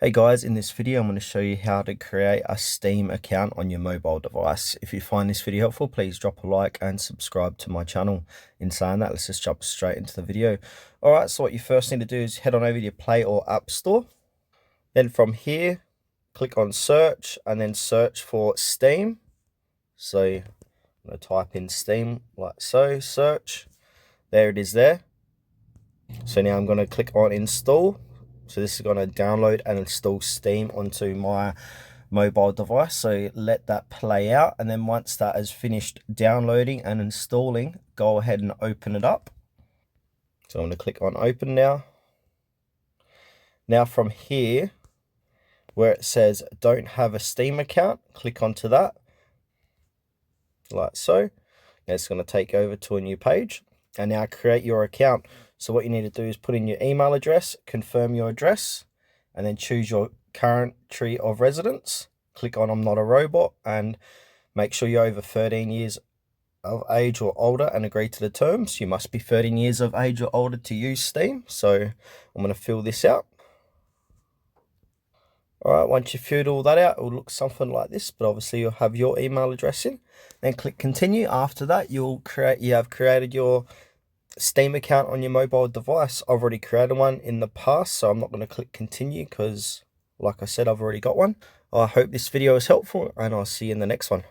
Hey guys, in this video I'm going to show you how to create a Steam account on your mobile device. If you find this video helpful, please drop a like and subscribe to my channel. In saying that, let's just jump straight into the video. Alright, so what you first need to do is head on over to your Play or App Store. Then from here, click on search and then search for Steam. So I'm going to type in Steam like so, search. There it is there. So now I'm going to click on install. So this is going to download and install Steam onto my mobile device. So let that play out. And then once that has finished downloading and installing, go ahead and open it up. So I'm going to click on open now. Now from here, where it says don't have a Steam account, click onto that. Like so. And it's going to take over to a new page. And now create your account. So what you need to do is put in your email address, confirm your address, and then choose your country of residence. Click on I'm not a robot and make sure you're over 13 years of age or older and agree to the terms. You must be 13 years of age or older to use Steam. So I'm going to fill this out. Alright, once you've filled all that out, it will look something like this, but obviously you'll have your email address in. Then click continue. After that, you have created your Steam account on your mobile device. I've already created one in the past, so I'm not going to click continue because, like I said, I've already got one. I hope this video is helpful, and I'll see you in the next one.